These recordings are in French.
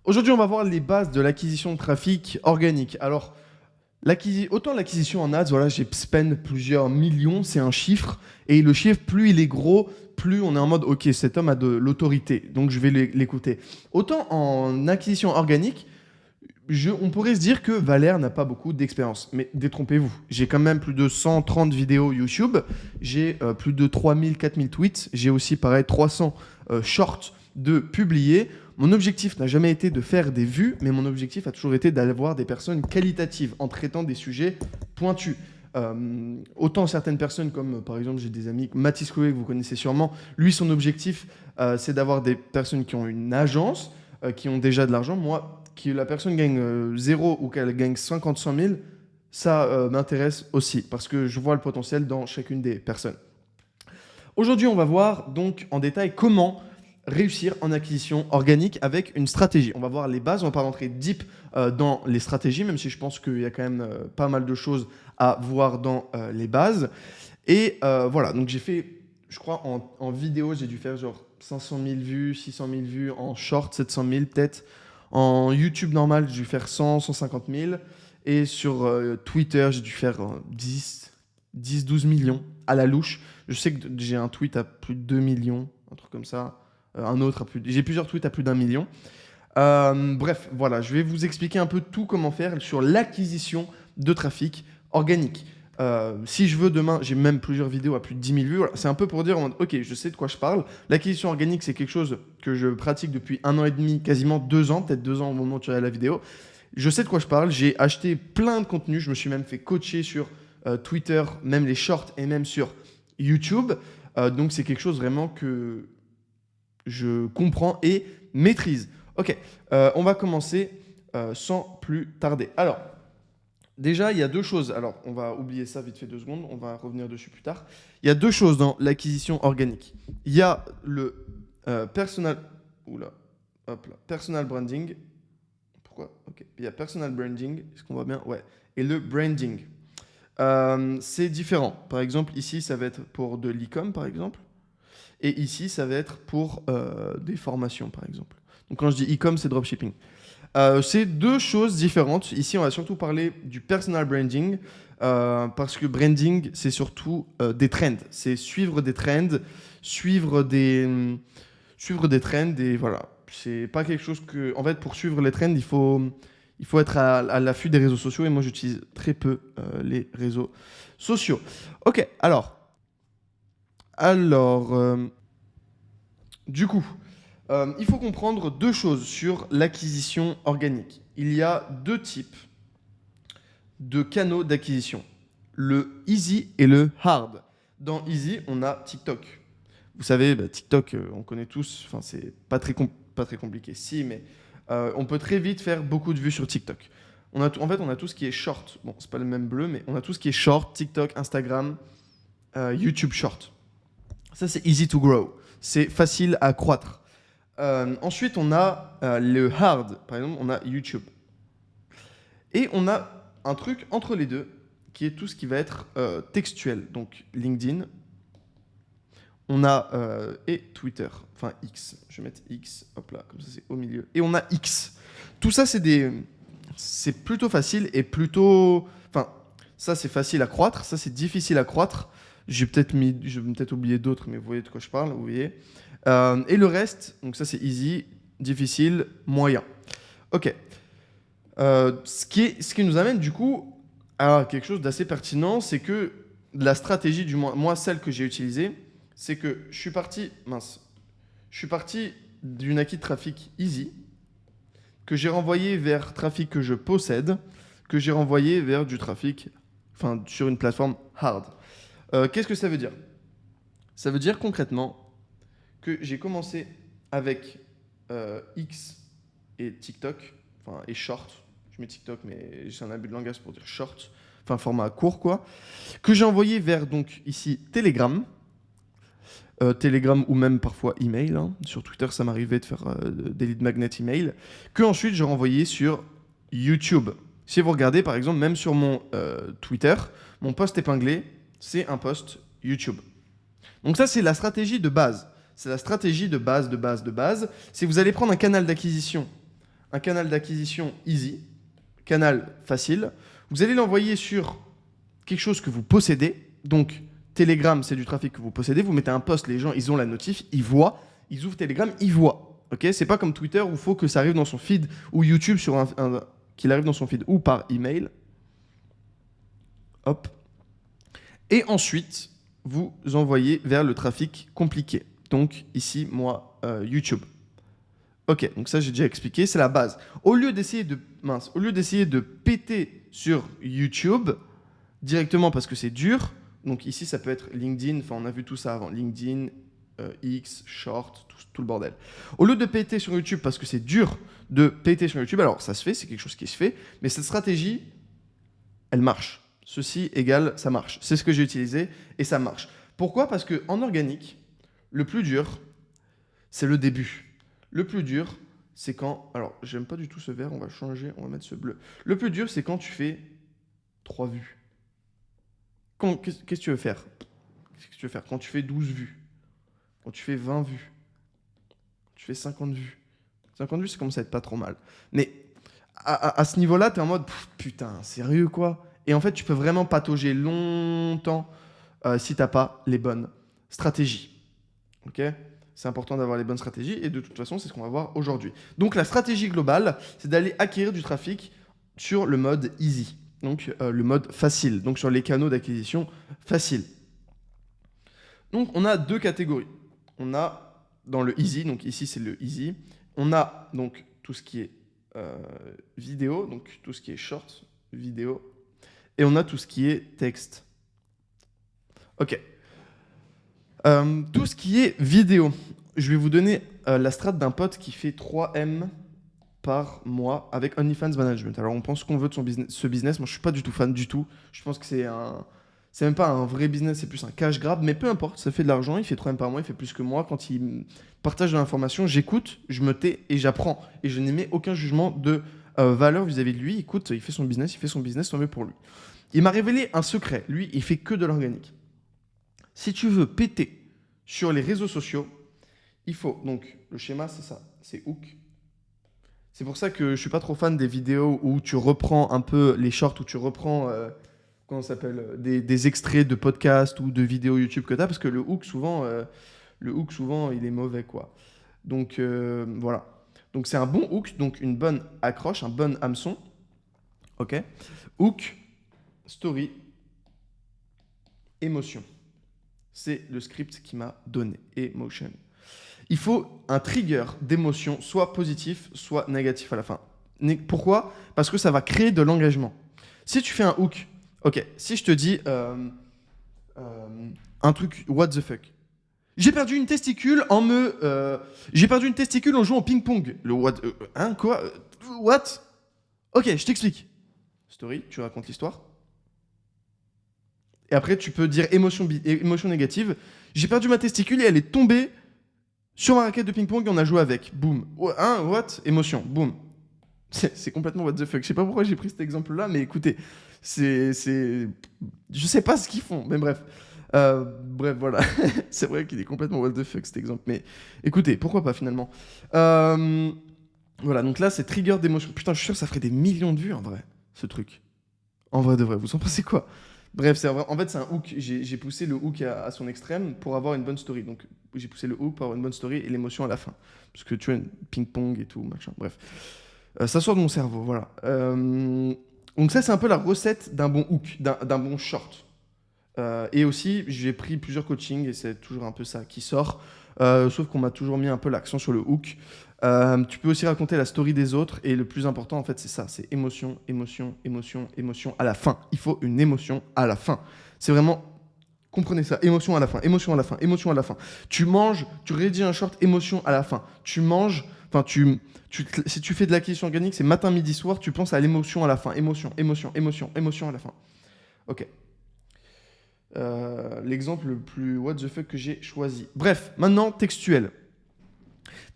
Aujourd'hui, on va voir les bases de l'acquisition de trafic organique. Alors, autant l'acquisition en ads, voilà, j'ai spend plusieurs millions, c'est un chiffre. Et le chiffre, plus il est gros, plus on est en mode, ok, cet homme a de l'autorité, donc je vais l'écouter. Autant en acquisition organique, on pourrait se dire que Valère n'a pas beaucoup d'expérience. Mais détrompez-vous, j'ai quand même plus de 130 vidéos YouTube, j'ai plus de 3000, 4000 tweets, j'ai aussi pareil 300 shorts de publiés. Mon objectif n'a jamais été de faire des vues, mais mon objectif a toujours été d'avoir des personnes qualitatives en traitant des sujets pointus. Autant certaines personnes comme par exemple j'ai des amis, Mathis Chloé que vous connaissez sûrement, lui son objectif c'est d'avoir des personnes qui ont une agence, qui ont déjà de l'argent. Moi, que la personne gagne 0 ou qu'elle gagne 50, 100 000, ça m'intéresse aussi parce que je vois le potentiel dans chacune des personnes. Aujourd'hui, on va voir donc en détail comment réussir en acquisition organique avec une stratégie. On va voir les bases, on va pas rentrer deep dans les stratégies, même si je pense qu'il y a quand même pas mal de choses à voir dans les bases. Et voilà, donc j'ai fait, je crois, en vidéo, j'ai dû faire genre 500 000 vues, 600 000 vues, en short, 700 000 peut-être. En YouTube normal, j'ai dû faire 100, 150 000. Et sur Twitter, j'ai dû faire 10, 12 millions à la louche. Je sais que j'ai un tweet à plus de 2 millions, un truc comme ça. Un autre à plus. J'ai plusieurs tweets à plus d'1 million. Bref, voilà, je vais vous expliquer un peu tout comment faire sur l'acquisition de trafic organique. Si je veux demain, j'ai même plusieurs vidéos à plus de 10 000 vues. Voilà. C'est un peu pour dire, ok, je sais de quoi je parle. L'acquisition organique, c'est quelque chose que je pratique depuis 1 an et demi, quasiment 2 ans, peut-être 2 ans au moment où tu regardes la vidéo. Je sais de quoi je parle. J'ai acheté plein de contenu. Je me suis même fait coacher sur Twitter, même les shorts et même sur YouTube. Donc c'est quelque chose vraiment que je comprends et maîtrise. Ok, on va commencer sans plus tarder. Alors, déjà, il y a deux choses. Alors, on va oublier ça vite fait 2 secondes. On va revenir dessus plus tard. Il y a 2 choses dans l'acquisition organique. Il y a le personal... Oula, hop là. Personal branding. Pourquoi? Ok. Il y a personal branding. Est-ce qu'on voit bien? Ouais. Et le branding. C'est différent. Par exemple, ici, ça va être pour de l'e-com, par exemple. Et ici, ça va être pour des formations, par exemple. Donc, quand je dis e-com, c'est dropshipping. C'est 2 choses différentes. Ici, on va surtout parler du personal branding parce que branding, c'est surtout des trends. C'est suivre des trends, suivre des trends et voilà. C'est pas quelque chose que... En fait, pour suivre les trends, il faut être à l'affût des réseaux sociaux et moi, j'utilise très peu les réseaux sociaux. Ok, alors... Du coup, il faut comprendre 2 choses sur l'acquisition organique. Il y a 2 types de canaux d'acquisition. Le easy et le hard. Dans easy, on a TikTok. Vous savez, TikTok, on connaît tous. Enfin, c'est pas très compliqué. Si, mais on peut très vite faire beaucoup de vues sur TikTok. En fait, on a tout ce qui est short. Bon, c'est pas le même bleu, mais on a tout ce qui est short, TikTok, Instagram, YouTube short. Ça, c'est easy to grow. C'est facile à croître. Ensuite, on a le hard. Par exemple, on a YouTube. Et on a un truc entre les deux qui est tout ce qui va être textuel. Donc, LinkedIn. On a et Twitter. Enfin, X. Je vais mettre X. Hop là, comme ça, c'est au milieu. Et on a X. Tout ça, c'est plutôt facile et plutôt... Enfin, ça, c'est facile à croître. Ça, c'est difficile à croître. Je vais peut-être oublier d'autres, mais vous voyez de quoi je parle, vous voyez. Et le reste, donc ça c'est easy, difficile, moyen. Ok. Ce qui nous amène du coup à quelque chose d'assez pertinent, c'est que la stratégie, du moins, moi celle que j'ai utilisée, c'est que je suis parti d'une acquis de trafic easy, que j'ai renvoyé vers trafic que je possède, que j'ai renvoyé vers du trafic, enfin sur une plateforme hard. Qu'est-ce que ça veut dire? Ça veut dire concrètement que j'ai commencé avec X et TikTok, enfin et short. Je mets TikTok, mais c'est un abus de langage pour dire short, enfin format court quoi. Que j'ai envoyé vers donc ici Telegram, Telegram ou même parfois email. Hein. Sur Twitter, ça m'arrivait de faire des lead magnets email. Que ensuite j'ai renvoyé sur YouTube. Si vous regardez par exemple, même sur mon Twitter, mon post épinglé, c'est un post YouTube. Donc ça, c'est la stratégie de base. C'est la stratégie de base. C'est vous allez prendre un canal d'acquisition un canal d'acquisition easy, canal facile. Vous allez l'envoyer sur quelque chose que vous possédez. Donc, Telegram, c'est du trafic que vous possédez. Vous mettez un post, les gens, ils ont la notif, ils voient. Ils ouvrent Telegram, ils voient. Ok, c'est pas comme Twitter où il faut que ça arrive dans son feed ou YouTube qu'il arrive dans son feed ou par email. Hop. Et ensuite, vous envoyez vers le trafic compliqué. Donc ici, moi, YouTube. Ok, donc ça j'ai déjà expliqué, c'est la base. Au lieu d'essayer de péter sur YouTube directement parce que c'est dur, donc ici ça peut être LinkedIn, enfin on a vu tout ça avant, LinkedIn, X, Short, tout le bordel. Au lieu de péter sur YouTube parce que c'est dur de péter sur YouTube, alors ça se fait, c'est quelque chose qui se fait, mais cette stratégie, elle marche. Ceci égale, ça marche. C'est ce que j'ai utilisé et ça marche. Pourquoi ? Parce qu'en organique, le plus dur, c'est le début. Le plus dur, c'est quand... Alors, j'aime pas du tout ce vert, on va changer, on va mettre ce bleu. Le plus dur, c'est quand tu fais 3 vues. Qu'est-ce que tu veux faire ? Qu'est-ce que tu veux faire quand tu fais 12 vues ? Quand tu fais 20 vues ? Quand tu fais 50 vues ? 50 vues, ça commence à être pas trop mal. Mais à ce niveau-là, tu es en mode, putain, sérieux quoi ? Et en fait, tu peux vraiment patauger longtemps si tu n'as pas les bonnes stratégies. Ok ? C'est important d'avoir les bonnes stratégies et de toute façon, c'est ce qu'on va voir aujourd'hui. Donc, la stratégie globale, c'est d'aller acquérir du trafic sur le mode easy, donc le mode facile, donc sur les canaux d'acquisition faciles. Donc, on a 2 catégories. On a dans le easy, donc ici c'est le easy, on a donc tout ce qui est vidéo, donc tout ce qui est short, vidéo, et on a tout ce qui est texte. Ok. Tout ce qui est vidéo, je vais vous donner la strat d'un pote qui fait 3M par mois avec OnlyFans Management. Alors on pense qu'on veut de ce business, moi je suis pas du tout fan du tout. Je pense que c'est même pas un vrai business, c'est plus un cash grab, mais peu importe, ça fait de l'argent, il fait 3M par mois, il fait plus que moi. Quand il partage de l'information, j'écoute, je me tais et j'apprends. Et je n'émets aucun jugement de valeur vis-à-vis de lui. Écoute, il fait son business, tant mieux pour lui. Il m'a révélé un secret, lui, il fait que de l'organique. Si tu veux péter sur les réseaux sociaux, il faut, donc le schéma c'est ça, c'est hook. C'est pour ça que je suis pas trop fan des vidéos où tu reprends un peu les shorts, où tu reprends comment ça s'appelle, des extraits de podcasts ou de vidéos YouTube que tu as, parce que le hook souvent il est mauvais quoi. Donc voilà. Donc c'est un bon hook, donc une bonne accroche, un bon hameçon. Ok. Hook, story, émotion. C'est le script qui m'a donné. Emotion. Il faut un trigger d'émotion, soit positif, soit négatif à la fin. Pourquoi ? Parce que ça va créer de l'engagement. Si tu fais un hook, ok, si je te dis un truc, what the fuck ? J'ai perdu une testicule en jouant au ping-pong. Le what ? Hein, quoi ? What ? Ok, je t'explique. Story, tu racontes l'histoire. Et après, tu peux dire émotion négative. J'ai perdu ma testicule et elle est tombée sur ma raquette de ping-pong et on a joué avec. Boum. Hein, what ? Émotion. Boum. C'est complètement what the fuck. Je sais pas pourquoi j'ai pris cet exemple-là, mais écoutez, je sais pas ce qu'ils font, mais bref. Bref, voilà. C'est vrai qu'il est complètement what the fuck cet exemple, mais écoutez, pourquoi pas finalement. Voilà, donc là, c'est trigger d'émotion. Putain, je suis sûr que ça ferait des millions de vues en vrai, ce truc. En vrai de vrai, vous en pensez quoi ? Bref, en fait, c'est un hook. J'ai poussé le hook à son extrême pour avoir une bonne story. Donc, j'ai poussé le hook pour avoir une bonne story et l'émotion à la fin. Parce que tu vois, ping-pong et tout, machin. Bref. Ça sort de mon cerveau, voilà. Donc ça, c'est un peu la recette d'un bon hook, d'un bon short. Et aussi, j'ai pris plusieurs coachings et c'est toujours un peu ça qui sort. Sauf qu'on m'a toujours mis un peu l'accent sur le hook. Tu peux aussi raconter la story des autres et le plus important en fait c'est ça, c'est émotion, émotion, émotion, émotion à la fin. Il faut une émotion à la fin. C'est vraiment, comprenez ça, émotion à la fin, émotion à la fin, émotion à la fin. Tu manges, tu rédiges un short, émotion à la fin. Tu manges, enfin si tu fais de l'acquisition organique, c'est matin, midi, soir, tu penses à l'émotion à la fin. Émotion, émotion, émotion, émotion à la fin. Ok. L'exemple le plus what the fuck que j'ai choisi. Bref, maintenant textuel.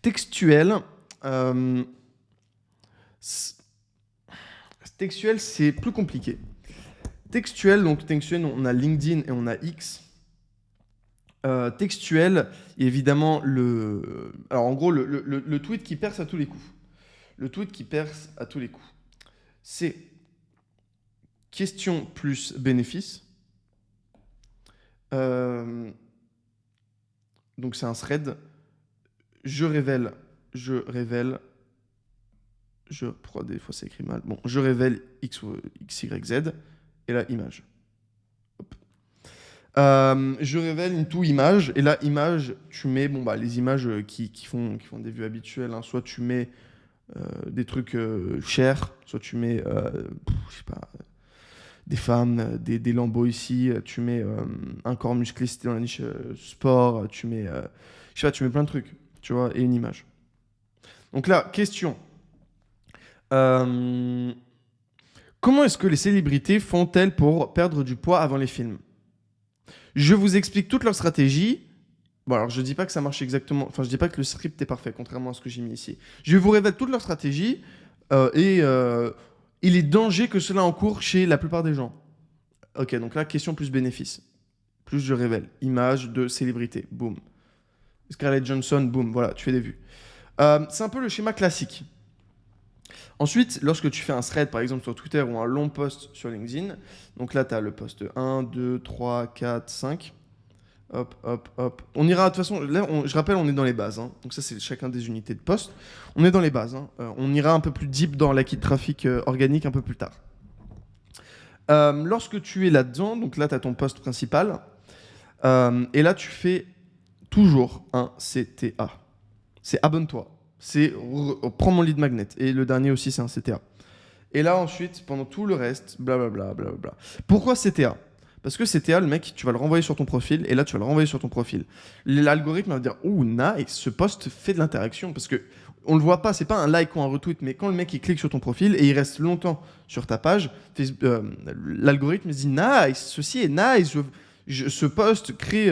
Textuel, c'est plus compliqué. Textuel, on a LinkedIn et on a X. Textuel, évidemment, alors en gros, le tweet qui perce à tous les coups. Le tweet qui perce à tous les coups. C'est question plus bénéfice. Donc c'est un thread. Je révèle. Pourquoi des fois c'est écrit mal. Bon, je révèle X, Y, Z. Et là, image. Hop. Je révèle une tout image. Et là, image, tu mets les images qui font des vues habituelles. Hein. Soit tu mets des trucs chers, soit tu mets, je sais pas, des femmes, des lambeaux ici. Tu mets un corps musclé, c'était dans la niche sport. Tu mets, je sais pas, tu mets plein de trucs. Tu vois, et une image. Donc là, question. Comment est-ce que les célébrités font-elles pour perdre du poids avant les films? Je vous explique toute leur stratégie. Bon, alors je dis pas que ça marche exactement. Enfin, je dis pas que le script est parfait, contrairement à ce que j'ai mis ici. Je vous révèle toute leur stratégie et les dangers que cela encourt chez la plupart des gens. Ok, donc là, question plus bénéfice. Plus je révèle. Image de célébrité. Boum. Scarlett Johansson, boum. Voilà, tu fais des vues. C'est un peu le schéma classique. Ensuite, lorsque tu fais un thread, par exemple sur Twitter ou un long post sur LinkedIn, donc là, tu as le post 1, 2, 3, 4, 5. Hop, hop, hop. On ira, de toute façon, là, je rappelle, on est dans les bases. Hein. Donc ça, c'est chacun des unités de poste. On est dans les bases. Hein. On ira un peu plus deep dans l'acquis de trafic organique un peu plus tard. Lorsque tu es là-dedans, donc là, tu as ton post principal. Et là, tu fais toujours un CTA. C'est abonne-toi. C'est prends mon lead magnet. Et le dernier aussi, c'est un CTA. Et là, ensuite, pendant tout le reste, blablabla, blablabla. Pourquoi CTA? Parce que CTA, le mec, tu vas le renvoyer sur ton profil. Et là, tu vas le renvoyer sur ton profil. L'algorithme va dire, oh, nice, ce post fait de l'interaction. Parce que on le voit pas, c'est pas un like ou un retweet. Mais quand le mec, il clique sur ton profil et il reste longtemps sur ta page, l'algorithme se dit, nice, ceci est nice. Ce post fait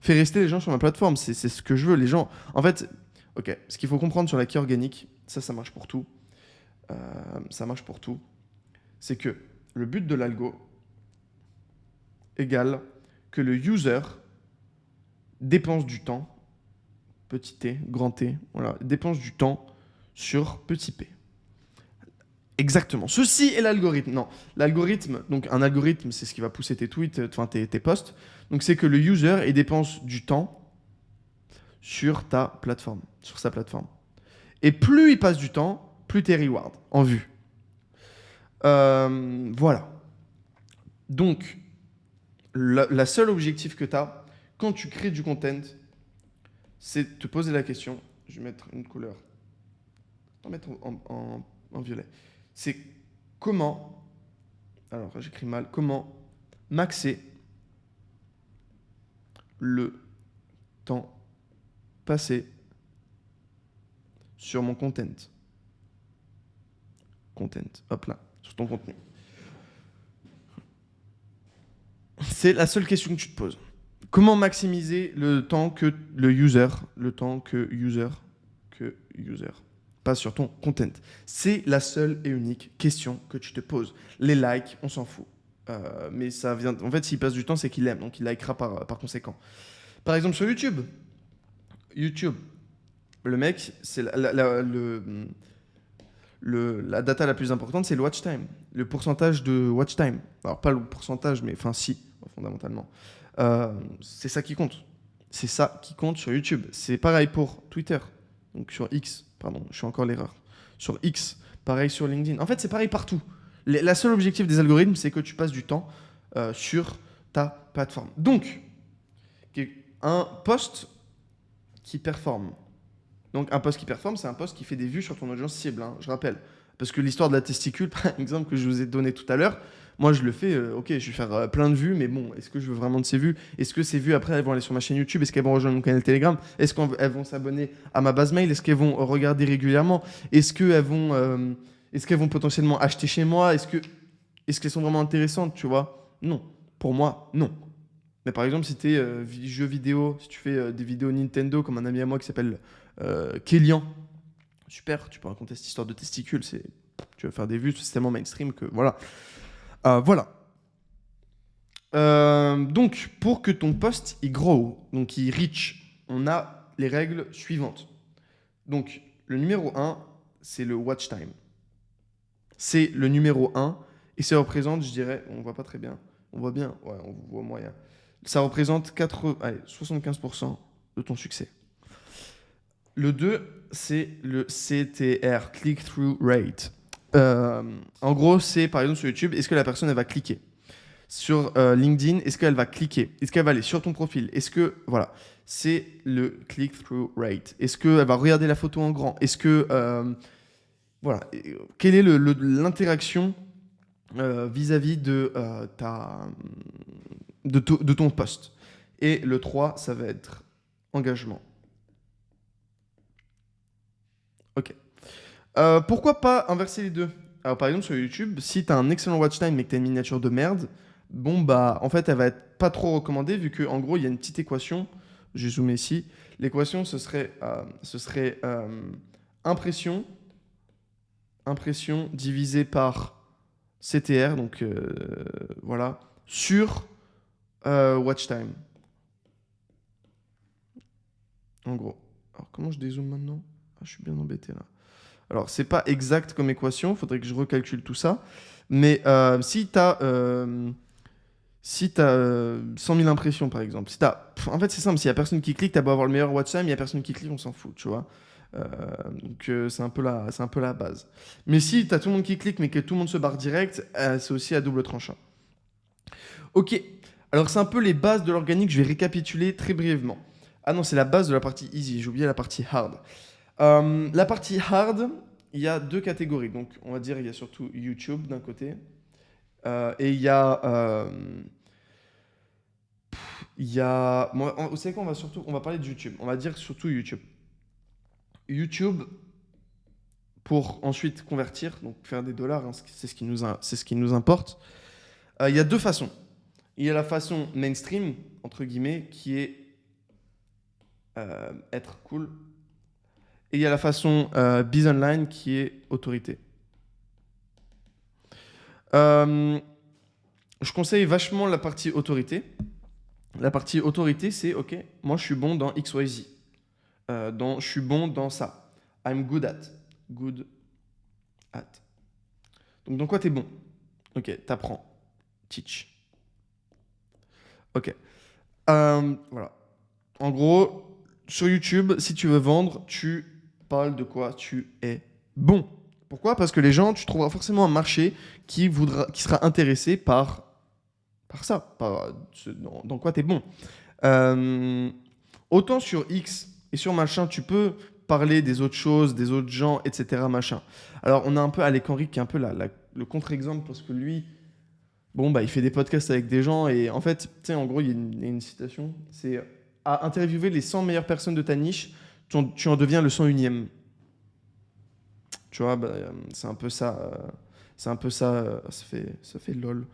rester les gens sur ma plateforme. C'est ce que je veux. Les gens, en fait... Ok, ce qu'il faut comprendre sur l'acquis organique, ça marche pour tout. C'est que le but de l'algo égale que le user dépense du temps, petit t, grand T, voilà, dépense du temps sur petit p. Exactement. Ceci est l'algorithme. Non, l'algorithme, donc un algorithme, c'est ce qui va pousser tes tweets, enfin tes posts. Donc c'est que le user, il dépense du temps sur ta plateforme, sur sa plateforme. Et plus il passe du temps, plus t'es reward en vue. Voilà. Donc, la seule objectif que tu as quand tu crées du content, c'est de te poser la question. Je vais mettre une couleur. Je vais mettre en violet. C'est comment. Alors, j'écris mal. Comment maxer le temps passé sur mon content. Hop là, sur ton contenu. C'est la seule question que tu te poses. Comment maximiser le temps que user passe sur ton content? C'est la seule et unique question que tu te poses. Les likes, on s'en fout. Mais ça vient. En fait, s'il passe du temps, c'est qu'il aime, donc il likera par conséquent. Par exemple, sur YouTube, le mec, c'est la data la plus importante, c'est le watch time. Le pourcentage de watch time. Alors, pas le pourcentage, mais enfin, si, fondamentalement. C'est ça qui compte. C'est ça qui compte sur YouTube. C'est pareil pour Twitter. Donc, sur X, pardon, je suis encore l'erreur. Sur X, pareil sur LinkedIn. En fait, c'est pareil partout. La seule objectif des algorithmes, c'est que tu passes du temps sur ta plateforme. Donc, un post qui performe. Donc, un post qui performe, c'est un post qui fait des vues sur ton audience cible, hein, je rappelle. Parce que l'histoire de la testicule, par exemple, que je vous ai donné tout à l'heure, moi, je le fais, ok, je vais faire plein de vues, mais bon, est-ce que je veux vraiment de ces vues? Est-ce que ces vues, après, elles vont aller sur ma chaîne YouTube? Est-ce qu'elles vont rejoindre mon canal Telegram? Est-ce qu'elles vont s'abonner à ma base mail? Est-ce qu'elles vont regarder régulièrement? Est-ce qu'elles vont potentiellement acheter chez moi? Est-ce qu'elles sont vraiment intéressantes, tu vois? Non. Pour moi, non. Mais par exemple, si tu es jeux vidéo, si tu fais des vidéos Nintendo, comme un ami à moi qui s'appelle Kélian, super, tu peux raconter cette histoire de testicules, tu vas faire des vues, c'est tellement mainstream que voilà. Voilà. Donc, pour que ton post il grow, donc il reach, on a les règles suivantes. Donc, le numéro 1, c'est le watch time. C'est le numéro 1 et ça représente, je dirais, on voit pas très bien. On voit bien, ouais, on voit moyen. Ça représente 75% de ton succès. Le 2, c'est le CTR, Click-Through Rate. En gros, c'est par exemple sur YouTube, est-ce que la personne elle va cliquer? Sur LinkedIn, est-ce qu'elle va cliquer? Est-ce qu'elle va aller sur ton profil? Est-ce que, voilà, c'est le click-through rate. Est-ce qu'elle va regarder la photo en grand? Est-ce que, voilà, quelle est l'interaction vis-à-vis de, de ton post? Et le 3, ça va être engagement. Ok. Pourquoi pas inverser les deux? Alors par exemple sur YouTube, si tu as un excellent watch time mais que tu as une miniature de merde, bon bah en fait elle va être pas trop recommandée vu qu'en gros il y a une petite équation, je vais zoomer ici, l'équation ce serait impression, impression divisée par CTR, donc voilà, sur watch time, en gros. Alors comment je dézoome maintenant? Ah, je suis bien embêté là. Alors, c'est pas exact comme équation, il faudrait que je recalcule tout ça. Mais si tu as, 100 000 impressions, par exemple, en fait, c'est simple, s'il n'y a personne qui clique, tu as beau avoir le meilleur watch time, il n'y a personne qui clique, on s'en fout, tu vois. Donc, c'est un peu la base. Mais si tu as tout le monde qui clique, mais que tout le monde se barre direct, c'est aussi à double tranchant. Ok, alors c'est un peu les bases de l'organique, je vais récapituler très brièvement. Ah non, c'est la base de la partie easy, j'ai oublié la partie hard. La partie hard, il y a deux catégories. Donc, on va dire il y a surtout YouTube d'un côté. Et il y a... vous savez quoi, on va parler de YouTube. On va dire surtout YouTube. YouTube, pour ensuite convertir, donc faire des dollars, hein, c'est ce qui nous importe. Il y a deux façons. Il y a la façon mainstream, entre guillemets, qui est être cool. Et il y a la façon biz online qui est autorité. Je conseille vachement la partie autorité. La partie autorité, c'est ok, moi je suis bon dans XYZ. Je suis bon dans ça. I'm good at. Good at. Donc dans quoi t'es bon? Ok, t'apprends. Teach. Ok. Voilà. En gros, sur YouTube, si tu veux vendre, tu parles de quoi tu es bon. Pourquoi? Parce que les gens, tu trouveras forcément un marché qui sera intéressé par ça, dans quoi tu es bon. Autant sur X et sur machin, tu peux parler des autres choses, des autres gens, etc. Machin. Alors, on a un peu Alec Henry qui est un peu le contre-exemple parce que lui, bon, bah, il fait des podcasts avec des gens et en fait, tu sais, en gros, il y a une citation, c'est à interviewer les 100 meilleures personnes de ta niche, tu en deviens le 101e. Tu vois, bah, c'est un peu ça. Ça fait lol.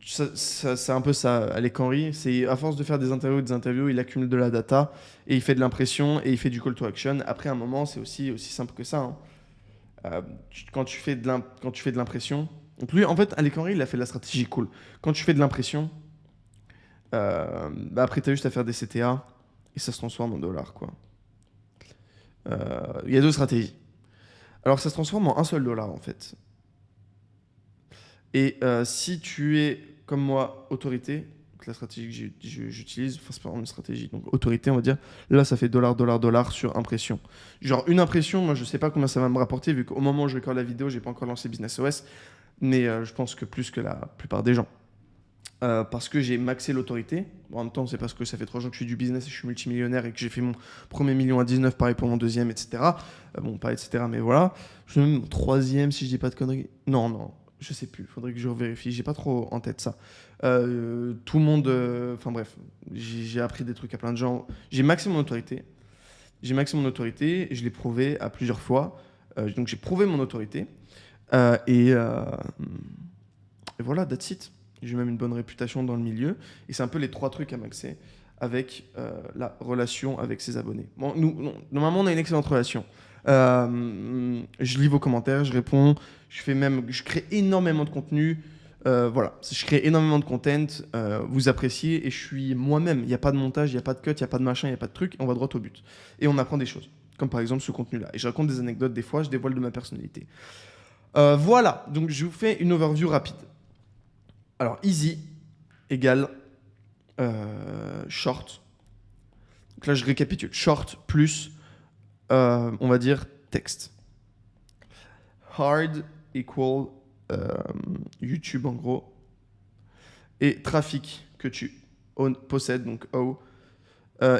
C'est un peu ça, Alec Henry. C'est à force de faire des interviews, il accumule de la data et il fait de l'impression et il fait du call to action. Après un moment, c'est aussi simple que ça, hein. Quand tu fais de l'impression, donc lui, en fait, Alec Henry, il a fait de la stratégie cool. Quand tu fais de l'impression, bah après, tu as juste à faire des CTA et ça se transforme en dollars, quoi. Il y a deux stratégies. Alors, ça se transforme en un seul dollar, en fait. Et si tu es, comme moi, autorité, donc la stratégie que j'utilise, enfin, c'est pas vraiment une stratégie, donc autorité, on va dire, là, ça fait dollar, dollar, dollar sur impression. Genre, une impression, moi, je sais pas combien ça va me rapporter, vu qu'au moment où je regarde la vidéo, j'ai pas encore lancé Business OS, mais je pense que plus que la plupart des gens. Parce que j'ai maxé l'autorité. Bon, en même temps, c'est parce que ça fait 3 ans que je fais du business et je suis multimillionnaire et que j'ai fait mon premier million à 19, pareil pour mon deuxième, etc. Bon, pas etc., mais voilà. Je suis même mon troisième, si je dis pas de conneries. Non, je sais plus. Faudrait que je vérifie. J'ai pas trop en tête ça. Tout le monde. Enfin bref, j'ai appris des trucs à plein de gens. J'ai maxé mon autorité. Je l'ai prouvé à plusieurs fois. Donc j'ai prouvé mon autorité. Et voilà, that's it. J'ai même une bonne réputation dans le milieu. Et c'est un peu les 3 trucs à maxer avec la relation avec ses abonnés. Bon, normalement, on a une excellente relation. Je lis vos commentaires, je réponds, je crée énormément de contenu. Voilà, je crée énormément de content, vous appréciez et je suis moi-même. Il n'y a pas de montage, il n'y a pas de cut, il n'y a pas de machin, il n'y a pas de truc. On va droit au but. Et on apprend des choses. comme par exemple ce contenu-là. Et je raconte des anecdotes des fois, je dévoile de ma personnalité. Voilà, donc je vous fais une overview rapide. Alors, easy égale short. Donc là, je récapitule. Short plus, on va dire, texte. Hard equal YouTube en gros. Et trafic que tu possèdes, donc O,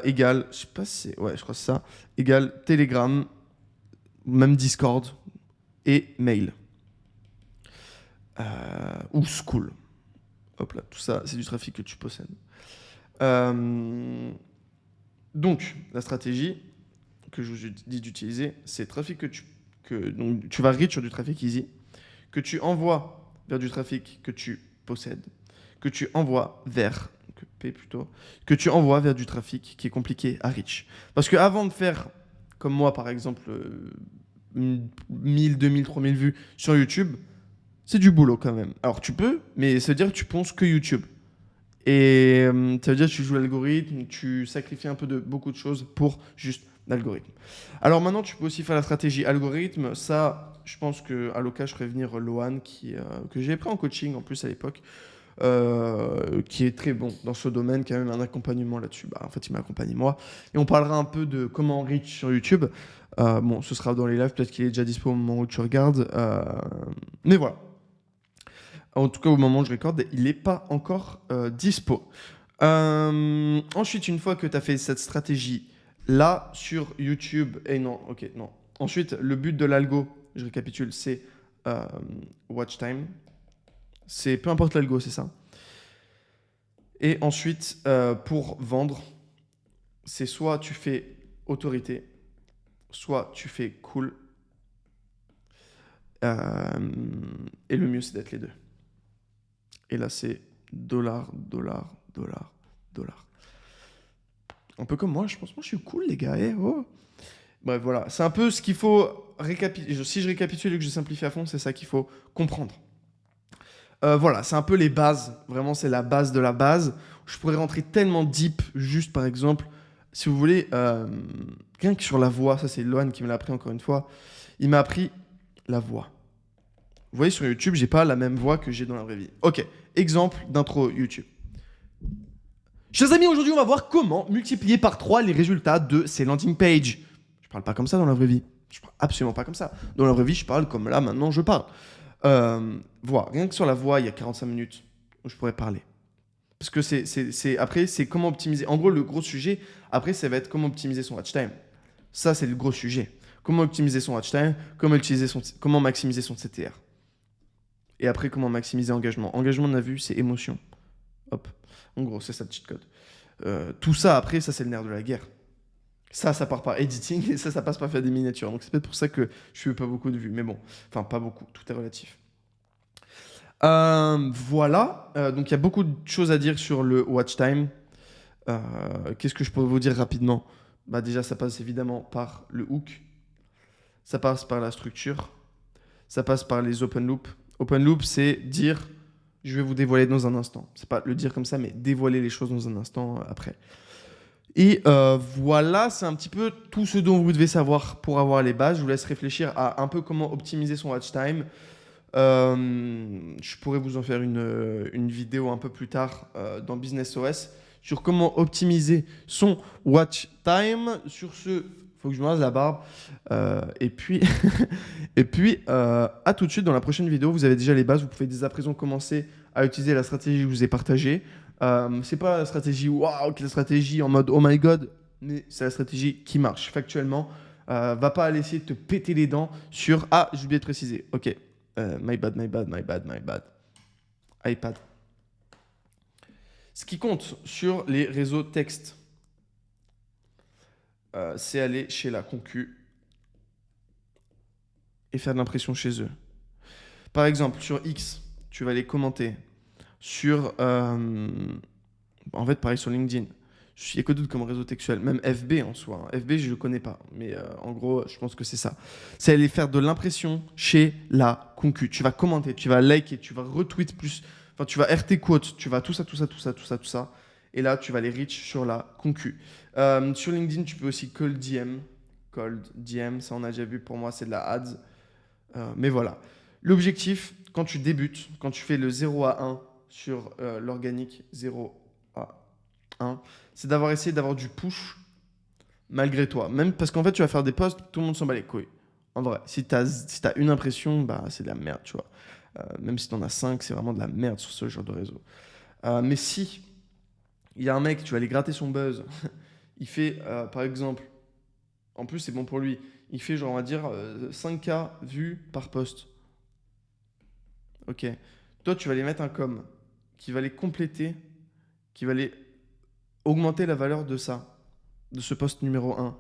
égale, je sais pas si c'est, ouais, je crois que c'est ça, égale Telegram, même Discord et mail. Ou School. Hop là, tout ça, c'est du trafic que tu possèdes. Donc, la stratégie que je vous dis d'utiliser, c'est trafic donc, tu vas reach sur du trafic easy, que tu envoies vers du trafic que tu possèdes, que tu envoies vers, que tu envoies vers du trafic qui est compliqué à reach. Parce que avant de faire, comme moi par exemple, 1000, 2000, 3000 vues sur YouTube, c'est du boulot quand même. Alors tu peux, mais ça veut dire que tu penses que YouTube. Et ça veut dire que tu joues l'algorithme, tu sacrifies un peu de beaucoup de choses pour juste l'algorithme. Alors maintenant, tu peux aussi faire la stratégie algorithme. Ça, je pense qu'à l'occasion, je ferai venir Lohan, que j'ai pris en coaching en plus à l'époque, qui est très bon dans ce domaine, qui a même un accompagnement là-dessus. Bah, en fait, il m'a accompagné moi. Et on parlera un peu de comment reach sur YouTube. Bon, ce sera dans les lives, peut-être qu'il est déjà dispo au moment où tu regardes. Mais voilà. En tout cas, au moment où je recorde, il n'est pas encore dispo. Ensuite, une fois que tu as fait cette stratégie là sur YouTube, et non, ok, non. Ensuite, le but de l'algo, je récapitule, c'est watch time. C'est peu importe l'algo, c'est ça. Et ensuite, pour vendre, c'est soit tu fais autorité, soit tu fais cool. Et le mieux, c'est d'être les deux. Et là, c'est dollar, dollar, dollar, dollar. Un peu comme moi, je pense que moi, je suis cool, les gars. Oh. Bref, voilà. C'est un peu ce qu'il faut récapituler. Si je récapitule et que je simplifie à fond, c'est ça qu'il faut comprendre. Voilà, c'est un peu les bases. Vraiment, c'est la base de la base. Je pourrais rentrer tellement deep, juste par exemple, si vous voulez, rien que sur la voix, ça c'est Lohan qui me l'a appris encore une fois. Il m'a appris la voix. Vous voyez, sur YouTube, j'ai pas la même voix que j'ai dans la vraie vie. Ok, exemple d'intro YouTube. Chers amis, aujourd'hui, on va voir comment multiplier par 3 les résultats de ces landing pages. Je parle pas comme ça dans la vraie vie. Je parle absolument pas comme ça. Dans la vraie vie, je parle comme là, maintenant, je parle. Voix. Rien que sur la voix, il y a 45 minutes où je pourrais parler. Parce que après, c'est comment optimiser. En gros, le gros sujet, après, ça va être comment optimiser son watch time. Ça, c'est le gros sujet. Comment optimiser son watch time, comment maximiser son CTR. Et après, comment maximiser engagement. Engagement, on a vu, c'est émotion. Hop. En gros, c'est ça le cheat code. Tout ça, après, ça, c'est le nerf de la guerre. Ça part par editing et ça passe par faire des miniatures. Donc, c'est peut-être pour ça que je fais pas beaucoup de vues. Mais bon, enfin, pas beaucoup. Tout est relatif. Voilà. Donc, il y a beaucoup de choses à dire sur le watch time. Qu'est-ce que je peux vous dire rapidement? Bah, déjà, ça passe évidemment par le hook. Ça passe par la structure. Ça passe par les open loops. Open loop, c'est dire, je vais vous dévoiler dans un instant. C'est pas le dire comme ça, mais dévoiler les choses dans un instant après. Et voilà, c'est un petit peu tout ce dont vous devez savoir pour avoir les bases. Je vous laisse réfléchir à un peu comment optimiser son watch time. Je pourrais vous en faire une vidéo un peu plus tard dans Business OS sur comment optimiser son watch time. Sur ce, faut que je me rase la barbe. Et puis, à tout de suite dans la prochaine vidéo. Vous avez déjà les bases. Vous pouvez dès à présent commencer à utiliser la stratégie que je vous ai partagée. C'est pas la stratégie waouh, quelle stratégie en mode oh my god, mais c'est la stratégie qui marche factuellement. Va pas aller essayer de te péter les dents sur ah, j'ai oublié de préciser. Ok, my bad. iPad. Ce qui compte sur les réseaux texte, c'est aller chez la concu et faire de l'impression chez eux. Par exemple, sur X, tu vas aller commenter. Sur, en fait, pareil sur LinkedIn. Il n'y a que d'autres comme réseau textuel. Même FB en soi. Hein. FB, je ne le connais pas. Mais en gros, je pense que c'est ça. C'est aller faire de l'impression chez la concu. Tu vas commenter, tu vas liker, tu vas retweet plus. Enfin, tu vas RT quote, tu vas tout ça. Et là, tu vas aller reach sur la concu. Sur LinkedIn, tu peux aussi call cold DM, ça on a déjà vu, pour moi c'est de la ads. Mais voilà. L'objectif, quand tu débutes, quand tu fais le 0 à 1 sur l'organique 0 à 1, c'est d'avoir essayé d'avoir du push malgré toi. Même parce qu'en fait, tu vas faire des posts, tout le monde s'en bat les couilles. En vrai, si t'as une impression, bah, c'est de la merde, tu vois. Même si t'en as 5, c'est vraiment de la merde sur ce genre de réseau. Mais si il y a un mec, tu vas aller gratter son buzz, il fait, par exemple, en plus c'est bon pour lui, il fait genre on va dire 5K vues par post. Ok. Toi, tu vas aller mettre un com qui va les compléter, qui va les augmenter la valeur de ça, de ce post numéro 1.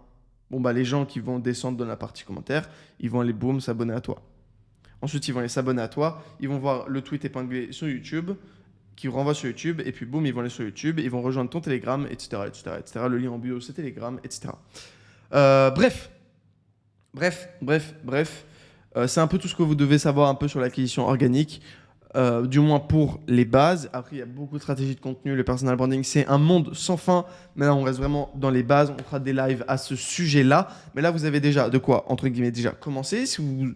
Bon, bah, les gens qui vont descendre dans la partie commentaire, ils vont aller, boum, s'abonner à toi. Ensuite, ils vont aller s'abonner à toi, ils vont voir le tweet épinglé sur YouTube, qui renvoie sur YouTube, et puis boum, ils vont aller sur YouTube, ils vont rejoindre ton Telegram, etc., etc., etc. Le lien en bio, c'est Telegram, etc. Bref. C'est un peu tout ce que vous devez savoir un peu sur l'acquisition organique. Du moins pour les bases. Après, il y a beaucoup de stratégies de contenu. Le personal branding, c'est un monde sans fin. Mais là, on reste vraiment dans les bases. On fera des lives à ce sujet-là. Mais là, vous avez déjà de quoi, entre guillemets, déjà commencer. Si vous...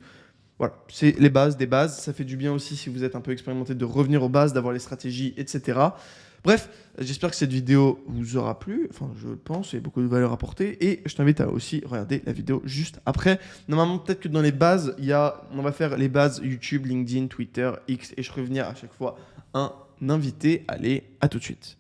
Voilà, c'est les bases des bases. Ça fait du bien aussi si vous êtes un peu expérimenté de revenir aux bases, d'avoir les stratégies, etc. Bref, j'espère que cette vidéo vous aura plu. Enfin, je pense, il y a beaucoup de valeur apportée. Et je t'invite à aussi regarder la vidéo juste après. Normalement, peut-être que dans les bases, on va faire les bases YouTube, LinkedIn, Twitter, X. Et je revenir à chaque fois un invité. Allez, à tout de suite.